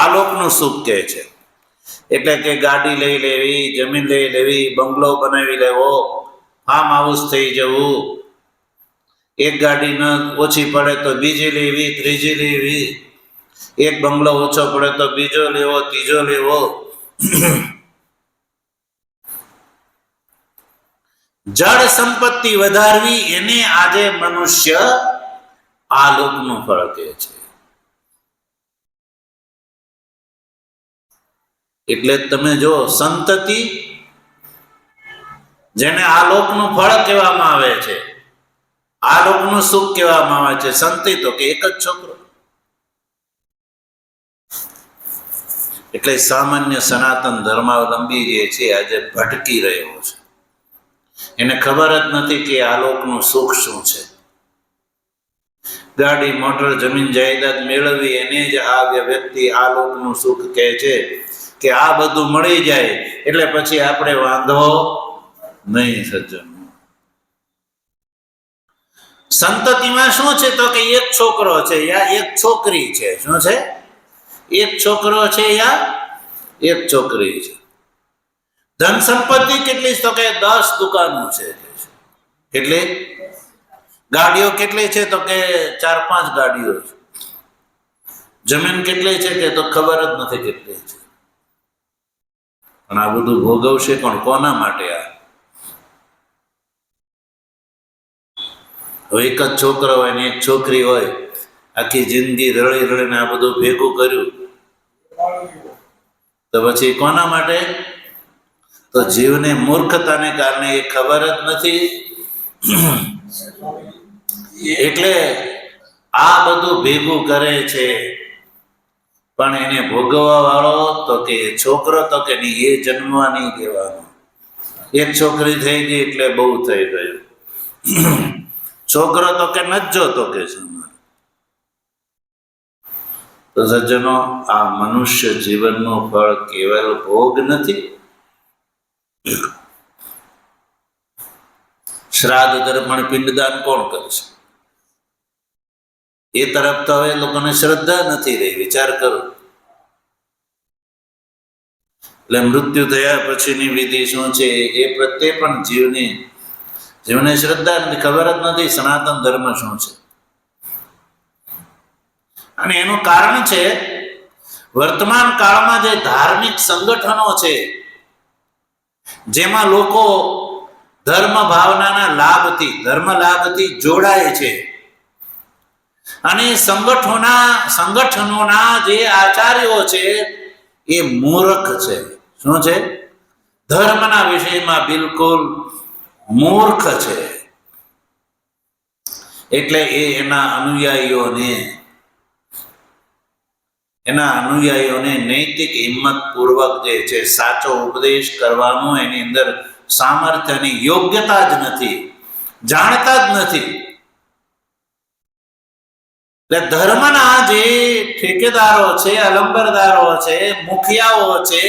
આ લોકનું સુખ કહે છે. એટલે કે ગાડી લઈ લેવી, જમીન લઈ લેવી, બંગલો બનાવી લેવો, ફાર્મ હાઉસ થઈ જવું, એક ગાડી ન ઓછી પડે તો બીજી લેવી, ત્રીજી લેવી, એક બંગલો ઓછો પડે તો બીજો લેવો, ત્રીજો લેવો. જળ સંપત્તિ વધારવી એને આજે મનુષ્ય આ લોકનું ફળ કહે છે. એટલે તમે જો સંતતિ, જેને આ લોકનું ફળ કહેવામાં આવે છે, આ લોકનું સુખ કહેવામાં આવે છે. સંતિ તો કે એક જ છોકરો. એટલે સામાન્ય સનાતન ધર્માવલંબી જે છે આજે ભટકી રહ્યો છે. એને ખબર જ નથી કે આ લોકનું સુખ શું છે. ગાડી, મોટર, જમીન જાયદાદ મેળવવી એને જ આ વ્યક્તિ આ લોકનું સુખ કહે છે કે આ બધું મળી જાય એટલે પછી આપણે વાંધો નહીં. સજ્જન, સંતતિમાં શું છે? તો કે એક છોકરો છે યા એક છોકરી છે. શું છે? એક છોકરો છે યા એક છોકરી છે. ધન સંપત્તિ કેટલી? તો કે 10 દુકાનો છે. કેટલી ગાડીઓ કેટલી છે? તો કે 4-5 ગાડીઓ છે. જમીન કેટલી છે? કે તો ખબર જ નથી કેટલી છે. પણ આ બધું ભોગવશે કોણ? કોના માટે? આ એક જ છોકરો હોય ને એક છોકરી હોય, આખી જિંદગી રળી રળીને આ બધું ભેગું કર્યું તો પછી કોના માટે? તો જીવને મૂર્ખતાને કારણે એ ખબર જ નથી. એટલે આ બધું ભેગું કરે છે, પણ એને ભોગવવા વાળો તો કે છોકરો તો કે નહીં, એ જન્મવા નહીં દેવાનો. એક છોકરી થઈ ગઈ એટલે બહુ થઈ ગયું. છોકરો તો કે નથી જોતો કે છે. તો સજ્જનો, આ મનુષ્ય જીવનનું ફળ કેવલ ભોગ નથી. શ્રાદ્ધ, તર્પણ, પિંડદાન કોણ કરશે? એ તરફ તો હવે લોકોને શ્રદ્ધા નથી રહી. વિચાર કરો. એટલે મૃત્યુ થયા પછીની વિધિ શું છે એ પ્રત્યે પણ જીવને શ્રદ્ધા નથી, ખબર જ નથી સનાતન ધર્મ શું છે. અને એનું કારણ છે વર્તમાન કાળમાં જે ધાર્મિક સંગઠનો છે જેમાં લોકો ધર્મ ભાવનાના લાભથી જોડાય છે અને સંગઠનોના જે આચાર્યો છે એ મૂર્ખ છે. શું છે? ધર્મના વિષયમાં બિલકુલ મૂર્ખ છે. એટલે એના અનુયાયીઓને નૈતિક હિંમત પૂર્વક જે છે સાચો ઉપદેશ કરવાનું એની અંદર સામર્થ્યની યોગ્યતા જ નથી, જાણતા જ નથી. એટલે ધર્મના જે ઠેકેદારો છે, અલંબરદારો છે, મુખિયાઓ છે,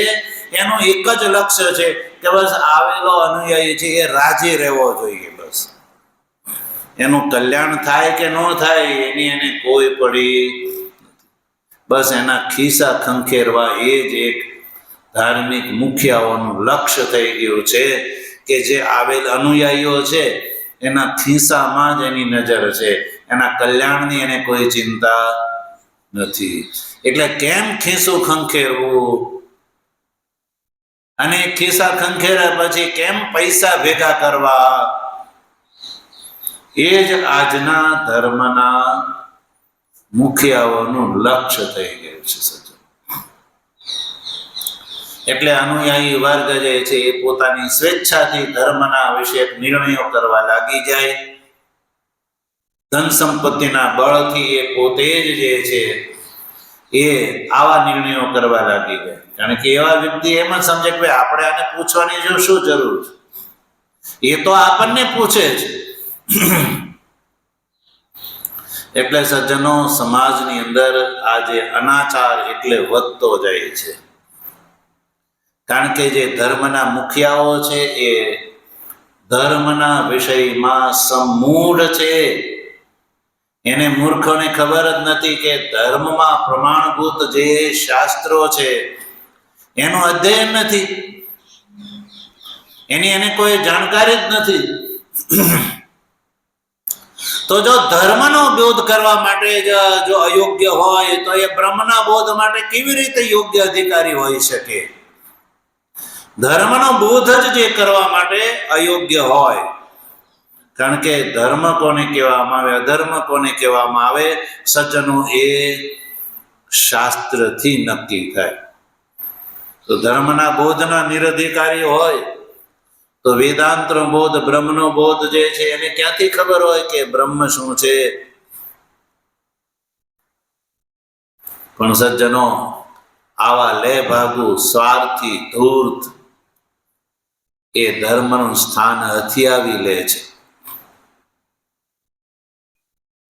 એનું એક જ લક્ષ્ય છે કે બસ આવેલો અનુયાયી છે એ રાજી રહેવો જોઈએ. બસ એનું કલ્યાણ થાય કે ન થાય એની એને કોઈ પડી, બસ એના ખિસ્સા ખંખેરવા એ જ એક ધાર્મિક મુખિયાઓનું લક્ષ્ય થઈ ગયું છે કે જે આવેલ અનુયાયીઓ છે એના ખિસ્સામાં જ એની નજર છે, એના કલ્યાણની એને કોઈ ચિંતા નથી. એટલે કેમ ખિસ્સું ખંખેરવું અને ખિસ્સા ખંખેર્યા પછી કેમ પૈસા ભેગા કરવા, એ જ આજના ધર્મના મુખિયાઓનું લક્ષ્ય થઈ ગયું છે. એટલે અનુયાયી વર્ગ જે છે એ પોતાની સ્વેચ્છાથી ધર્મના વિષયક નિર્ણયો કરવા લાગી જાય. ધન સંપત્તિના બળથી એ પોતે જ જે છે એ આવા નિર્ણયો કરવા લાગી જાય. કારણ કે એવા વ્યક્તિ એમ જ સમજે કે આપણે આને પૂછવાની જો શું જરૂર છે, એ તો આપણને પૂછે છે. એટલે સજ્જનો, સમાજની અંદર આજે અનાચાર એટલે વધતો જાય છે. કારણ કે જે ધર્મના મુખિયાઓ છે એ ધર્મના વિષયમાં સમૂઢ છે. એને મૂર્ખોને ખબર જ નથી કે ધર્મમાં પ્રમાણભૂત જે શાસ્ત્રો છે એનું અધ્યયન નથી, એની એને કોઈ જાણકારી જ નથી. તો જો ધર્મનો બોધ કરવા માટે જો અયોગ્ય હોય તો એ બ્રહ્મના બોધ માટે કેવી રીતે યોગ્ય અધિકારી હોઈ શકે? ધર્મનો બોધ જ જે કરવા માટે અયોગ્ય હોય. કારણ કે ધર્મ કોને કહેવામાં આવે, અધર્મ કોને કહેવામાં આવે, સજ્જનો એ શાસ્ત્રથી નક્કી થાય. તો ધર્મના બોધના નિરધિકારી હોય તો વેદાંતનો બોધ, બ્રહ્મનો બોધ જે છે એને ક્યાંથી ખબર હોય કે બ્રહ્મ શું છે? પણ સજ્જનો, આવા લેભાગુ, સ્વાર્થી, ધૂર્ત એ ધર્મનું સ્થાન હથિયાવી લે છે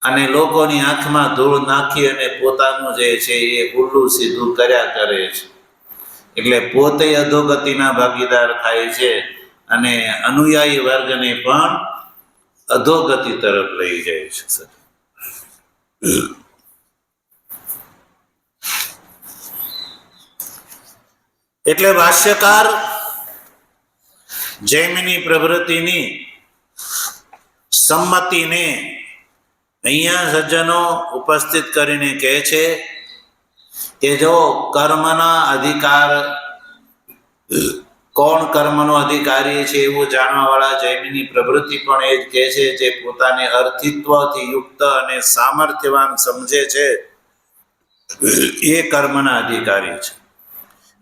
અને લોકોની આંખમાં ધૂળ નાખી અને પોતાનું જે છે એ ઉલ્લું સીધું કર્યા કરે છે. એટલે પોતે અધોગતિના ભાગીદાર થાય છે અને અનુયાયી વર્ગને પણ અધોગતિ તરફ લઈ જાય છે. એટલે ભાષ્યકાર જૈમિની પ્રવૃત્તિની સંમતિને અહીંયા સજ્જનો ઉપસ્થિત કરીને કહે છે કે જો કર્મના અધિકાર, કોણ કર્મનો અધિકારી છે એવું જાણવા વાળા જૈમિની પ્રવૃત્તિ પણ એ જ કહે છે જે પોતાને અર્થિત્વથી યુક્ત અને સામર્થ્યવાન સમજે છે એ કર્મના અધિકારી છે.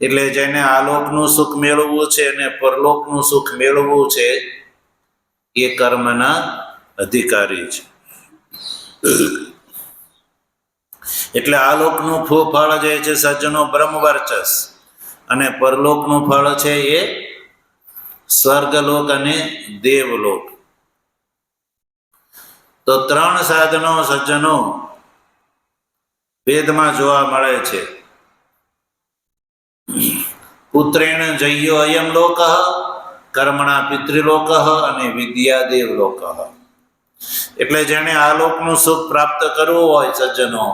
એટલે જેને આલોકનું સુખ મેળવવું છે અને પરલોકનું સુખ મેળવવું છે એ કર્મના અધિકારી છે. એટલે આલોકનું ફળ જે છે સજ્જનો બ્રહ્મવર્ચસ અને પરલોકનું ફળ છે એ સ્વર્ગલોક અને દેવલોક. તો ત્રણ સાધનો સજ્જનો વેદમાં જોવા મળે છે. પુત્રેણ જયો અયમ લોક, કર્મણા પિતૃલોક અને વિદ્યા દેવલોક. એટલે જેને આ લોકનું સુખ પ્રાપ્ત કરવું હોય સજ્જનો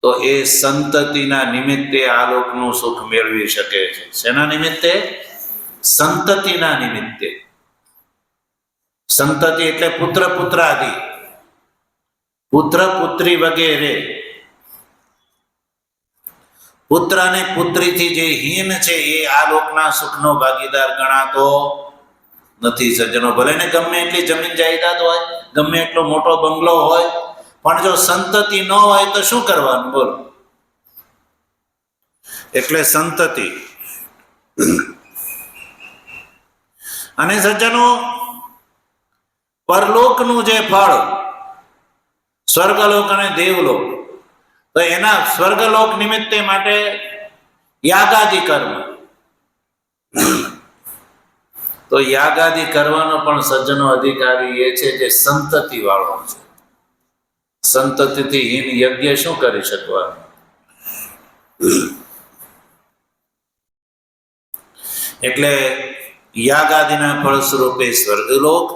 તો એ સંતતિના નિમિત્તે આ લોકનું સુખ મેળવી શકે છે. શેના નિમિત્તે? સંતતિના નિમિત્તે. સંતતિ એટલે પુત્ર પુત્રાદિ. પુત્ર પુત્રી વગેરે પુત્ર અને પુત્રીથી જે હીન છે એ આ લોકના સુખનો ભાગીદાર ગણાતો નથી સજ્જનો. ભલે ને ગમે એટલી જમીન જાયદાદ હોય, ગમે એટલો મોટો બંગલો હોય, પણ જો સંતતિ ન હોય તો શું કરવાનું બોલો? એટલે સંતતિ. અને સજ્જનો, પરલોકનું જે ફળ સ્વર્ગલોક અને દેવલોક, તો એના સ્વર્ગલોક નિમિત્તે માટે યાગાદિ કર્મ, તો યાગાદિ કરવાનો પણ સજ્જનો અધિકારી એ છે જે સંતતિ વાળો છે. સંતતિથી હીન યજ્ઞ શું કરી શકવાનું? એટલે યાગાદિના ફળ સ્વરૂપે સ્વર્ગલોક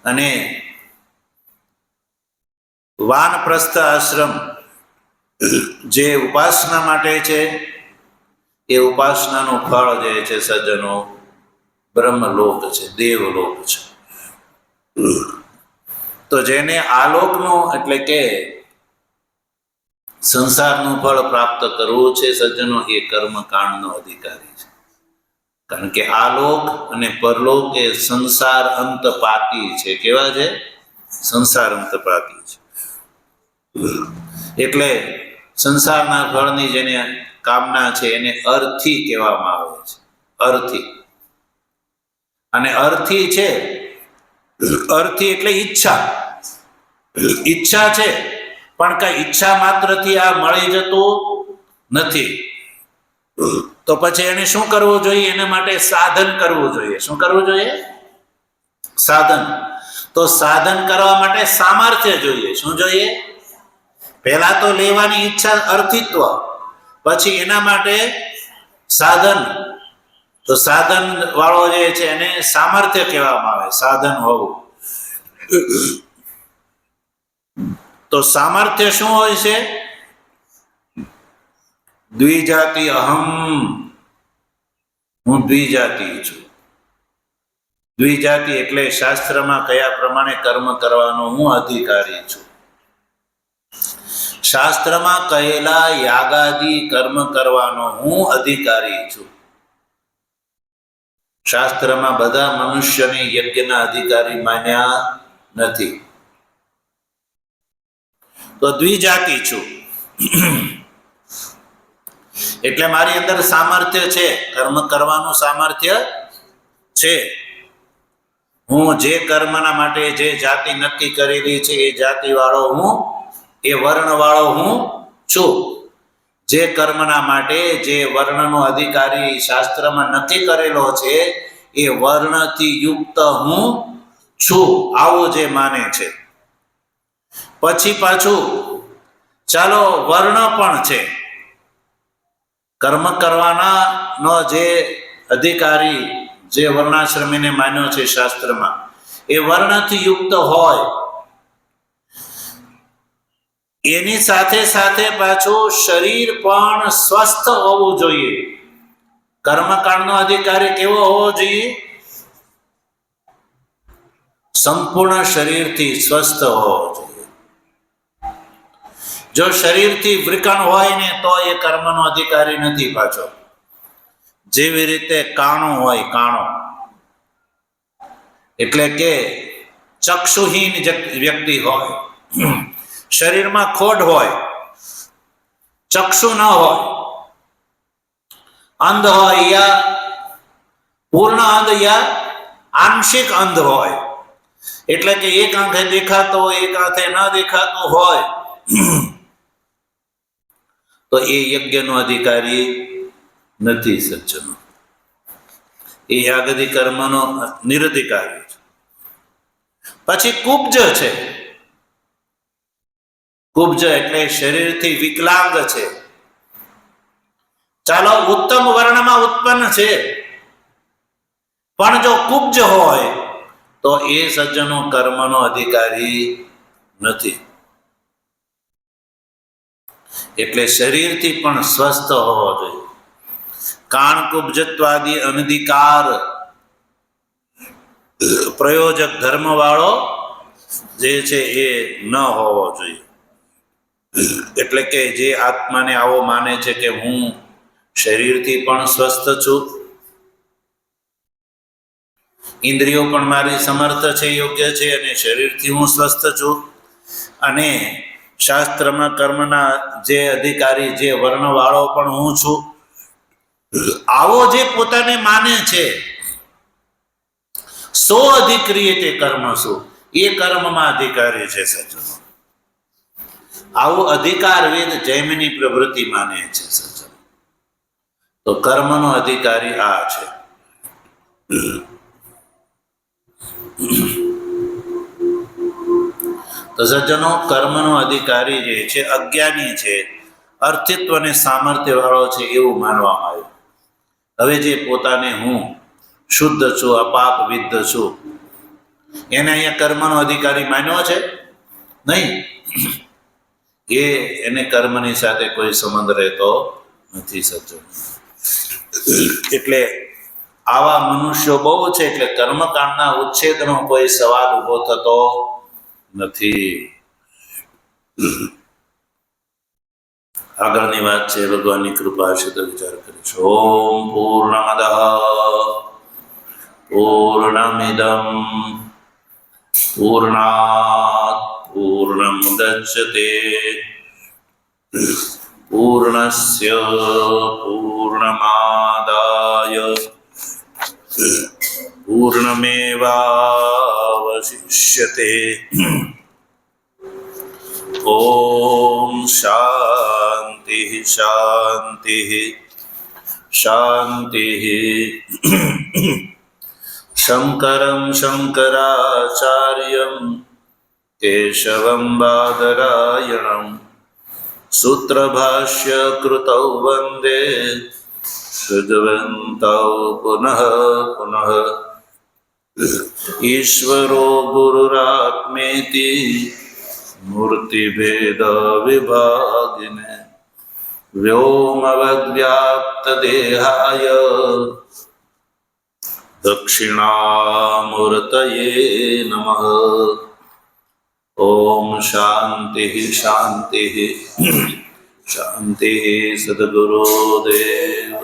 અને વાનપ્રસ્થ આશ્રમ જે ઉપાસના માટે છે, એ ઉપાસનાનું ફળ જે છે સજ્જનો બ્રહ્મલોક છે, દેવલોક છે. તો જેને આલોકનું એટલે કે સંસારનું ફળ પ્રાપ્ત કરવું છે સજ્જનો, એ કર્મકાંડનો અધિકારી છે. કારણ કે આલોક અને પરલોક એ સંસાર અંતપાતી છે. કેવા છે? સંસાર અંતપાતી છે. એટલે સંસારના ફળની જેને કામના છે એને અર્થી કહેવામાં આવે છે. અર્થી. અને અર્થી છે, અર્થી એટલે ઈચ્છા. ઈચ્છા છે, પણ કઈ ઈચ્છા માત્રથી આ મળી જતું નથી. તો પછી એને શું કરવું જોઈએ? એના માટે સાધન કરવું જોઈએ. શું કરવું જોઈએ? સાધન. તો સાધન કરવા માટે સામર્થ્ય જોઈએ. શું જોઈએ? પહેલા તો લેવાની ઈચ્છા, અર્થિત્વ, પછી એના માટે સાધન. તો સાધન વાળો જે છે એને સામર્થ્ય કહેવામાં આવે, સાધન હોવું. તો સામર્થ્ય શું હોય છે? દ્વિજાતિ અહમ, હું દ્વિજાતિ છું. દ્વિજાતિ એટલે શાસ્ત્રમાં કયા પ્રમાણે કર્મ કરવાનો હું અધિકારી છું. શાસ્ત્રમાં કહેલા યાગાદિ કર્મ કરવાનો હું અધિકારી છું. શાસ્ત્રમાં બધા મનુષ્યને યજ્ઞના અધિકારી માન્યા નથી. તો દ્વિજાતિ છું એટલે મારી અંદર સામર્થ્ય છે, કર્મ કરવાનું સામર્થ્ય છે. હું જે કર્મના માટે જે જાતિ નક્કી કરેલી છે એ જાતિ વાળો હું, એ વર્ણ વાળો હું છું. જે કર્મના માટે જે વર્ણનો અધિકારી શાસ્ત્રમાં નક્કી કરેલો છે એ વર્ણથી યુક્ત હું છું, આવું જે માને છે. પછી પાછું ચાલો વર્ણ પણ છે, કર્મ કરવાના નો જે અધિકારી જે વર્ણાશ્રમીને માન્યો છે શાસ્ત્રમાં, એ વર્ણથી યુક્ત હોય. એની સાથે સાથે પાછું શરીર પણ સ્વસ્થ હોવું જોઈએ. કર્મકાંડનો અધિકારી કેવો હોવો જોઈએ? સંપૂર્ણ શરીરથી સ્વસ્થ હોવો જોઈએ. જો શરીરથી વિકૃણ હોય ને તો એ કર્મનો અધિકારી નથી પાછો. જેવી રીતે કાણો હોય, કાણો એટલે કે ચક્ષુહીન વ્યક્તિ હોય, શરીરમાં ખોડ હોય, ચક્ષુ ન હોય, અંધ હોય, યા પૂર્ણ અંધ યા આંશિક અંધ હોય, એટલે કે એક આંખે દેખાતો હોય, એક આંખે ન દેખાતો હોય, તો એ યજ્ઞનો અધિકારી નથી સજ્જનો. એ યાગાદિ કર્મનો નિરધિકારી છે. પછી કુબ્જ છે. કુબ્જ એટલે શરીરથી વિકલાંગ છે. ચાલો ઉત્તમ વર્ણમાં ઉત્પન્ન છે, પણ જો કુબ્જ હોય તો એ સજ્જનો કર્મનો અધિકારી નથી. એટલે શરીરથી પણ સ્વસ્થ હોવો જોઈએ. કાણ કુબ્જત્વાદી અનધિકાર પ્રયોજક ધર્મ વાળો જે છે એ ન હોવો જોઈએ. એટલે કે જે આત્માને આવો માને છે કે હું શરીરથી પણ સ્વસ્થ છું, ઇન્દ્રિયો પણ મારી સમર્થ છે, યોગ્ય છે, અને શરીરથી હું સ્વસ્થ છું, અને શાસ્ત્રમાં કર્મના જે અધિકારી, જે વર્ણવાળો પણ હું છું, આવો જે પોતાને માને છે, સો અધિક્રિયતે કર્મસુ, એ કર્મમાં અધિકારી છે સજ્જનો. આવો અધિકાર વેદ જૈમિની પ્રવૃત્તિ માને છે સજ્જનો. તો કર્મનો અધિકારી આ છે. તો સજ્જનો, કર્મનો અધિકારી જે છે અજ્ઞાની છે, અર્થિત્વ અને સામર્થ્ય વાળો છે એવું માનવામાં આવ્યું. હવે જે પોતાને હું શુદ્ધ છું, અપાપ વિદ્ધ છું, એને અહીંયા કર્મનો અધિકારી માન્યો છે નહીં. એને કર્મની સાથે કોઈ સંબંધ રહેતો નથી સજ્જનો. એટલે આવા મનુષ્યો બહુ છે. એટલે કર્મકાંડના ઉચ્છેદનો કોઈ સવાલ ઉભો થતો નથી. આગળની વાત છે, ભગવાનની કૃપા છે તો વિચાર કરીશું. ઓમ પૂર્ણમદ પૂર્ણમિદમ પૂર્ણાત પૂર્ણમુદચ્યતે પૂર્ણસ્ય પૂર્ણમાદાય પૂર્ણમેવાવશિષ્યતે. ઓમ શાંતિ શાંતિ શાંતિ. શંકરં શંકરાચાર્યં કેશવં બાદરાયણં સૂત્રભાષ્ય કૃતૌ વંદે શ્રુતવन्तૌ પુનઃ પુનઃ. ઈશ્વરો ગુરુરાત્મેતિ મૂર્તિભેદ વિભાગિને વ્યોમવદ્વ્યાપ્તદેહાય દક્ષિણામૂર્તયે નમઃ. ઓમ શાંતિ શાંતિ શાંતિ. સદ્ગુરુદેવ